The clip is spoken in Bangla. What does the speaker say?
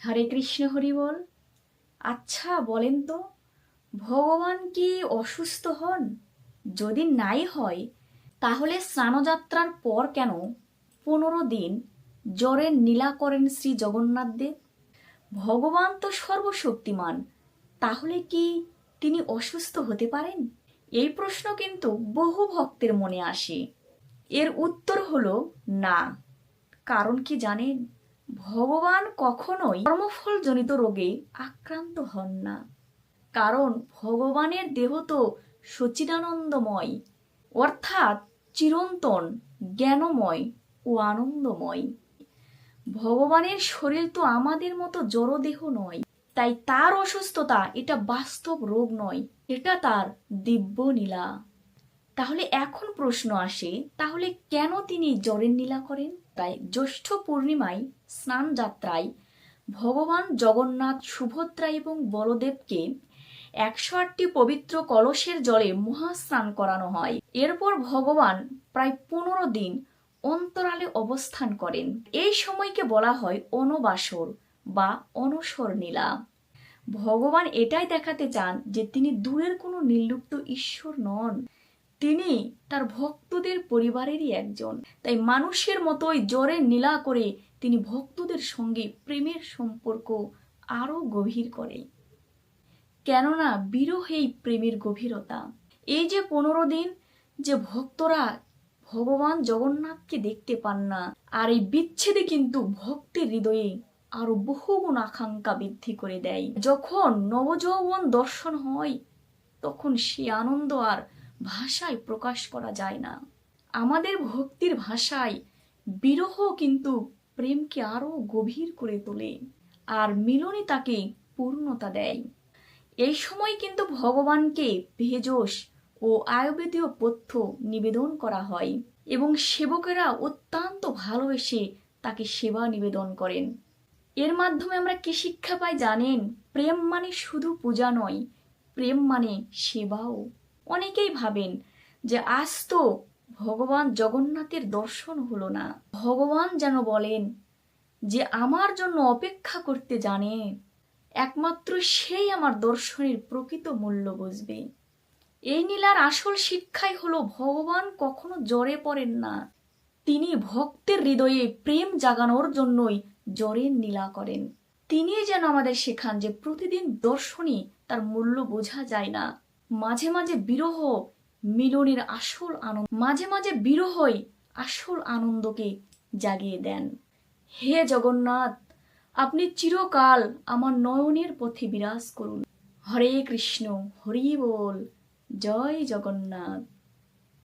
হরে কৃষ্ণ, হরি বল। আচ্ছা বলেন তো, ভগবান কি অসুস্থ হন? যদি নাই হয়, তাহলে স্নানযাত্রার পর কেন 15 দিন জ্বরের নীলা করেন শ্রী জগন্নাথ দেব? ভগবান তো সর্বশক্তিমান, তাহলে কি তিনি অসুস্থ হতে পারেন? এই প্রশ্ন কিন্তু বহু ভক্তের মনে আসে। এর উত্তর হলো না। কারণ কি জানেন? ভগবান কখনোই কর্মফলজনিত রোগে আক্রান্ত হন না। কারণ ভগবানের দেহ তো সচিদানন্দময়, অর্থাৎ চিরন্তন, জ্ঞানময় ও আনন্দময়। ভগবানের শরীর তো আমাদের মতো জড়দেহ নয়। তাই তার অসুস্থতা এটা বাস্তব রোগ নয়, এটা তার দিব্য লীলা। তাহলে এখন প্রশ্ন আসে, তাহলে কেন তিনি জ্বরের নীলা করেন? তাই জ্যৈষ্ঠ পূর্ণিমায় স্নান যাত্রায় ভগবান জগন্নাথ, সুভদ্রা এবং বলদেবকে 108টি পবিত্র কলসের জলে মহাস্নান করানো হয়। এরপর ভগবান প্রায় 15 দিন অন্তরালে অবস্থান করেন। এই সময়কে বলা হয় অনবাসর বা অনসর নীলা। ভগবান এটাই দেখাতে চান যে তিনি দূরের কোনো নির্লুপ্ত ঈশ্বর নন, তিনি তার ভক্তদের পরিবারেরই একজন। তাই মানুষের মতোই জ্বরে নীলা করে তিনি ভক্তদের সঙ্গে প্রেমের সম্পর্ক আরো গভীর করে। কেননা বিরহেই প্রেমের গভীরতা। এই যে 15 দিন যে ভক্তরা ভগবান জগন্নাথকে দেখতে পান না, আর এই বিচ্ছেদে কিন্তু ভক্তের হৃদয়ে আরো বহুগুণ আকাঙ্ক্ষা বৃদ্ধি করে দেয়। যখন নবযৌবন দর্শন হয়, তখন সে আনন্দ আর ভাষায় প্রকাশ করা যায় না। আমাদের ভক্তির ভাষায় বিরহ কিন্তু প্রেমকে আরো গভীর করে তোলে, আর মিলনই তাকে পূর্ণতা দেয়। এই সময় কিন্তু ভগবানকে ভেষজ ও আয়ুর্বেদীয় পথ্য নিবেদন করা হয় এবং সেবকেরা অত্যন্ত ভালোবেসে তাকে সেবা নিবেদন করেন। এর মাধ্যমে আমরা কি শিক্ষা পাই জানেন? প্রেম মানে শুধু পূজা নয়, প্রেম মানে সেবাও। অনেকেই ভাবেন যে আজ তো ভগবান জগন্নাথের দর্শন হলো না, ভগবান যেন বলেন যে আমার জন্য অপেক্ষা করতে জানে, একমাত্র সেই আমার দর্শনের প্রকৃত মূল্য বুঝবে। এই নীলার আসল শিক্ষাই হলো ভগবান কখনো জ্বরে পড়েন না, তিনি ভক্তের হৃদয়ে প্রেম জাগানোর জন্যই জ্বরের নীলা করেন। তিনি যেন আমাদের শেখান যে প্রতিদিন দর্শনই তার মূল্য বোঝা যায় না। মাঝে মাঝে বিরহ মিলনের আসল আনন্দ, মাঝে মাঝে বিরহই আসল আনন্দকে জাগিয়ে দেন। হে জগন্নাথ, আপনি চিরকাল আমার নয়নের পথে বিরাজ করুন। হরে কৃষ্ণ, হরি বল। জয় জগন্নাথ।